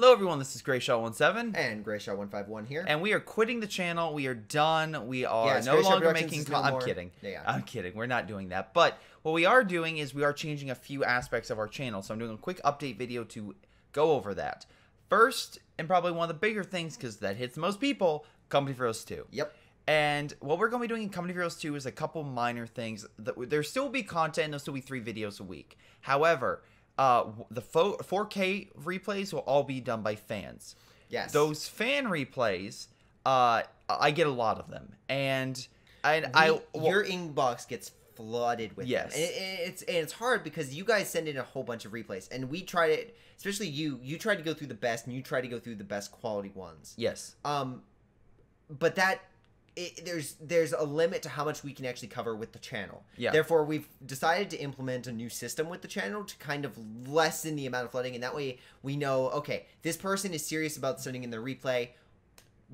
Hello everyone, this is Greyshot17 And Greyshot151 here. and we are quitting the channel. We are done. We are Yes, no Greyshot longer Productions making is no I'm more. kidding. Yeah. I'm kidding. We're not doing that. But what we are doing is we are changing a few aspects of our channel. So I'm doing a quick update video to go over that. First, and probably one of the bigger things because that hits most people, Company of Heroes 2. Yep. And what we're going to be doing in Company of Heroes 2 is a couple minor things. There still will be content. There'll still be 3 videos a week. However, the 4K replays will all be done by fans. Yes. Those fan replays, I get a lot of them, and your inbox gets flooded with yes. them. And it's hard because you guys send in a whole bunch of replays, and we try to, especially you try to go through the best, and you try to go through the best quality ones. Yes. But there's a limit to how much we can actually cover with the channel. Yeah. Therefore, we've decided to implement a new system with the channel to kind of lessen the amount of flooding, and that way we know, okay, this person is serious about sending in their replay.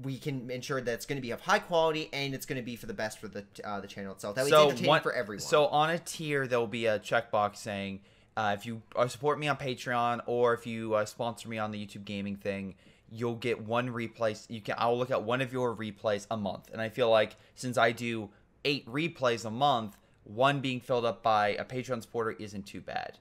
We can ensure that it's going to be of high quality and it's going to be for the best for the channel itself. That way, it's entertaining for everyone. So on a tier, there will be a checkbox saying, if you support me on Patreon or if you sponsor me on the YouTube gaming thing, you'll get one replay. I'll look at one of your replays a month, and I feel like since I do 8 replays a month, one being filled up by a Patreon supporter isn't too bad,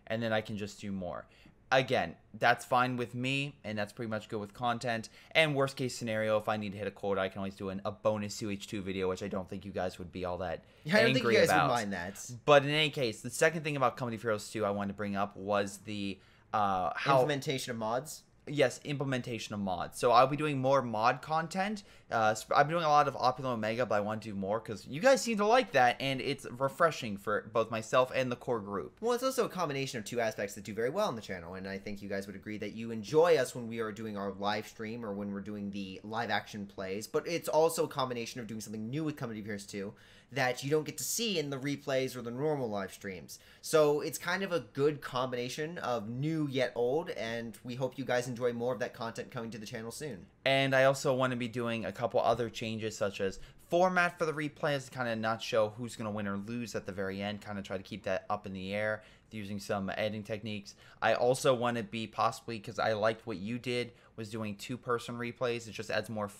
and then I can just do more. Again, that's fine with me, and that's pretty much good with content. And worst case scenario, if I need to hit a quota, I can always do a bonus UH2 video, which I don't think you guys would be all that angry about. I don't think you guys would mind that. But in any case, the second thing about Company of Heroes 2 I wanted to bring up was the implementation of mods. Yes, implementation of mods. So I'll be doing more mod content. I've been doing a lot of Opulent Omega, but I want to do more because you guys seem to like that, and it's refreshing for both myself and the core group. Well, it's also a combination of 2 aspects that do very well on the channel, and I think you guys would agree that you enjoy us when we are doing our live stream or when we're doing the live action plays, but it's also a combination of doing something new with Company of Heroes 2 that you don't get to see in the replays or the normal live streams. So it's kind of a good combination of new yet old, and we hope you guys enjoy more of that content coming to the channel soon. And I also want to be doing a couple other changes, such as format for the replays, to kind of not show who's going to win or lose at the very end, kind of try to keep that up in the air using some editing techniques. I also want to be possibly, because I liked what you did, was doing 2-person replays. It just adds more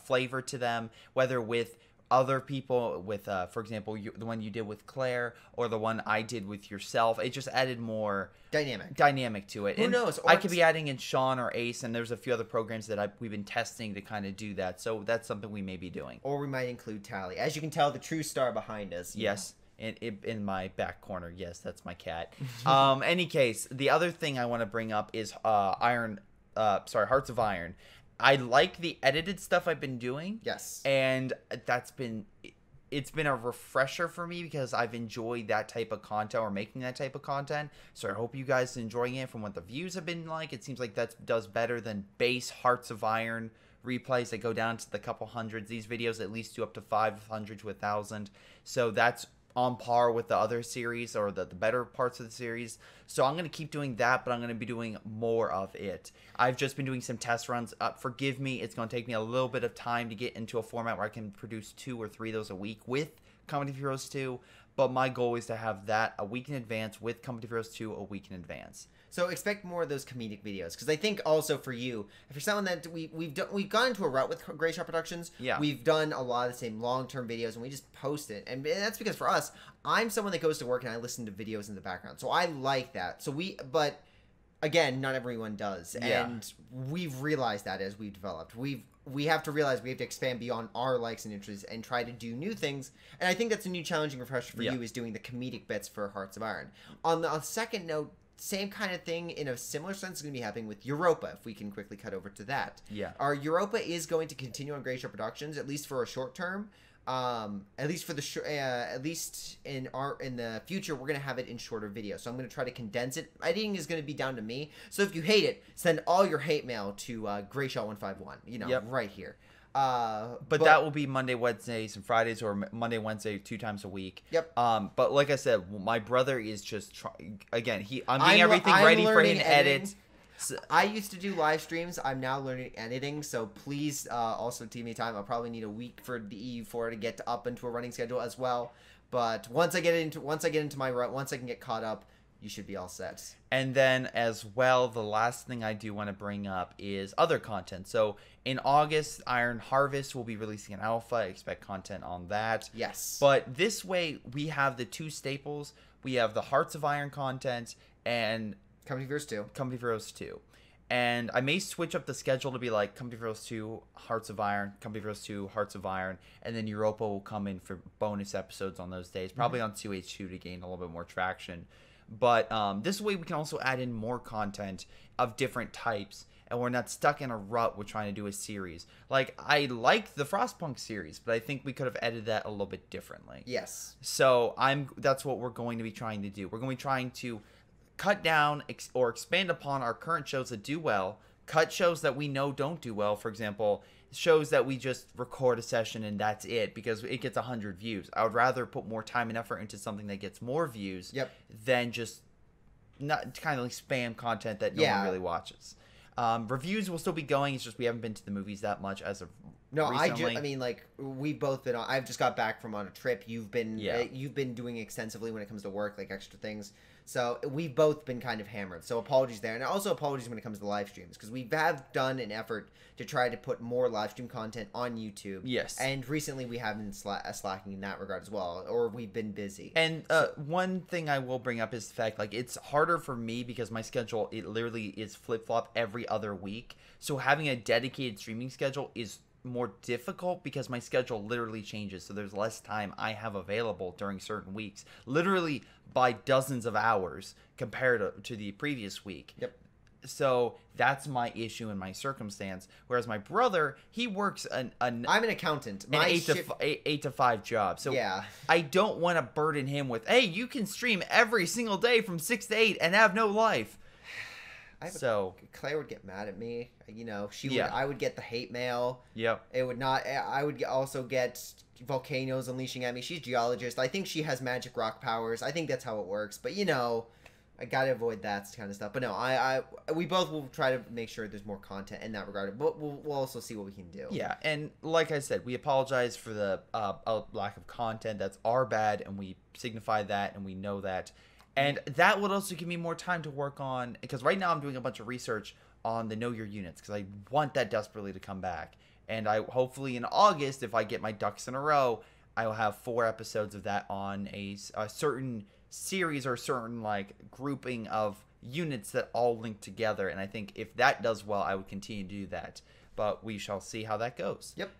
flavor to them, whether with other people, with for example the one you did with Claire or the one I did with yourself. It just added more dynamic to it. Who knows? I could be adding in Sean or Ace, and there's a few other programs that we've been testing to kind of do that, so that's something we may be doing. Or we might include Tally. As you can tell, the true star behind us. Yes, in my back corner. Yes, that's my cat. Any case, the other thing I want to bring up is Hearts of Iron. I like the edited stuff I've been doing. Yes. And it's been a refresher for me because I've enjoyed that type of content or making that type of content. So I hope you guys are enjoying it from what the views have been like. It seems like that does better than base Hearts of Iron replays that go down to the couple hundreds. These videos at least do up to 500 to 1,000. So that's on par with the other series or the better parts of the series. So I'm going to keep doing that, but I'm going to be doing more of it. I've just been doing some test runs. Forgive me, it's going to take me a little bit of time to get into a format where I can produce 2 or 3 of those a week with Company of Heroes 2, but my goal is to have that a week in advance with Company of Heroes 2 a week in advance. So expect more of those comedic videos, because I think also for you, if you're someone that we've gone into a route with Greyshot Productions. Yeah. We've done a lot of the same long-term videos, and we just post it, and that's because for us, I'm someone that goes to work and I listen to videos in the background, so I like that. So but again, not everyone does, and we've realized that as we've developed, we have to realize we have to expand beyond our likes and interests and try to do new things. And I think that's a new challenging refresher for you, is doing the comedic bits for Hearts of Iron. On the second note, same kind of thing in a similar sense is going to be happening with Europa, if we can quickly cut over to that. Yeah. Our Europa is going to continue on Greyshot Productions, at least for a short term. At least for the at least in the future, we're gonna have it in shorter videos. So I'm gonna try to condense it. Editing is gonna be down to me. So if you hate it, send all your hate mail to Greyshot151. You know, right here. But that will be Monday, Wednesdays, and Fridays, or Monday, Wednesday, 2 times a week. Yep. But like I said, my brother is just again. I'm getting everything ready for him to edit. So, I used to do live streams. I'm now learning editing, so please also give me time. I'll probably need a week for the EU4 to get up into a running schedule as well. But once I can get caught up, you should be all set. And then as well, the last thing I do want to bring up is other content. So in August, Iron Harvest will be releasing an alpha. I expect content on that. Yes. But this way, we have the two staples. We have the Hearts of Iron content and Company Heroes 2. Company Heroes 2. And I may switch up the schedule to be like Company Heroes 2, Hearts of Iron, Company Heroes 2, Hearts of Iron, and then Europa will come in for bonus episodes on those days, probably on 2H2 to gain a little bit more traction. But this way we can also add in more content of different types, and we're not stuck in a rut with trying to do a series. Like, I liked the Frostpunk series, but I think we could have edited that a little bit differently. Yes. So that's what we're going to be trying to do. We're going to be trying to cut down or expand upon our current shows that do well, cut shows that we know don't do well. For example, shows that we just record a session and that's it because it gets 100 views. I would rather put more time and effort into something that gets more views than just not kind of like spam content that no one really watches. Reviews will still be going. It's just we haven't been to the movies that much as of recently. I mean, like, we've both been on. I've just got back from on a trip. You've been doing extensively when it comes to work, like extra things. So we've both been kind of hammered. So apologies there, and also apologies when it comes to the live streams because we have done an effort to try to put more live stream content on YouTube. Yes, and recently we have been slacking in that regard as well, or we've been busy. And one thing I will bring up is the fact, like, it's harder for me because my schedule, it literally is flip flop every other week. So having a dedicated streaming schedule is more difficult because my schedule literally changes, so there's less time I have available during certain weeks, literally by dozens of hours compared to the previous week. So that's my issue in my circumstance. Whereas my brother, he works I'm an accountant. My 8 to 5 job. So I don't want to burden him with, hey, you can stream every single day from 6 to 8 and have no life. Claire would get mad at me. You know, I would get the hate mail. It would not. I would also get volcanoes unleashing at me. She's a geologist. I think she has magic rock powers. I think that's how it works. But you know, I gotta avoid that kind of stuff. But no, we both will try to make sure there's more content in that regard. But we'll also see what we can do. Yeah, and like I said, we apologize for the lack of content. That's our bad, and we signify that, and we know that. And that would also give me more time to work on, because right now I'm doing a bunch of research on the Know Your Units, because I want that desperately to come back. And I hopefully in August, if I get my ducks in a row, I will have 4 episodes of that on a certain series or a certain like grouping of units that all link together. And I think if that does well, I would continue to do that. But we shall see how that goes. Yep.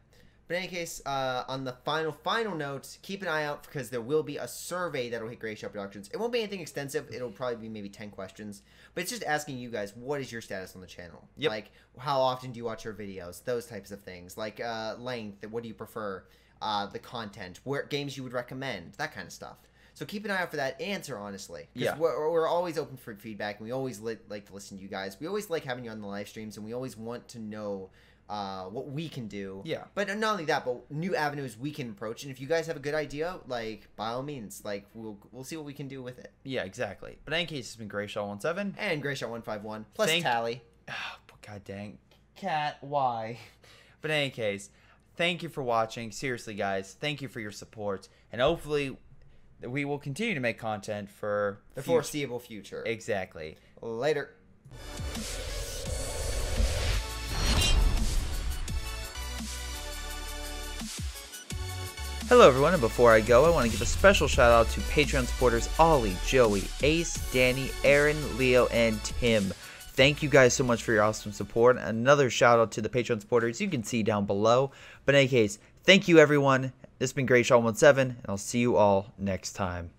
But in any case, on the final note, keep an eye out because there will be a survey that will hit Greyshot Productions. It won't be anything extensive. It'll probably be maybe 10 questions. But it's just asking you guys, what is your status on the channel? Like, how often do you watch your videos? Those types of things. Like, length, what do you prefer? The content, games you would recommend, that kind of stuff. So keep an eye out for that answer, honestly. Because we're always open for feedback, and we always like to listen to you guys. We always like having you on the live streams, and we always want to know what we can do. But not only that, but new avenues we can approach. And if you guys have a good idea, like, by all means, like, we'll see what we can do with it. Yeah, exactly. But in any case, it's been Greyshot17 and Greyshot151 plus Tally. Oh, god dang, cat, why? But in any case, thank you for watching. Seriously, guys, thank you for your support, and hopefully we will continue to make content for the foreseeable future. Exactly. Later. Hello everyone, and before I go, I want to give a special shout out to Patreon supporters Ollie, Joey, Ace, Danny, Aaron, Leo, and Tim. Thank you guys so much for your awesome support. Another shout out to the Patreon supporters you can see down below. But in any case, thank you everyone. This has been Greyshot17, and I'll see you all next time.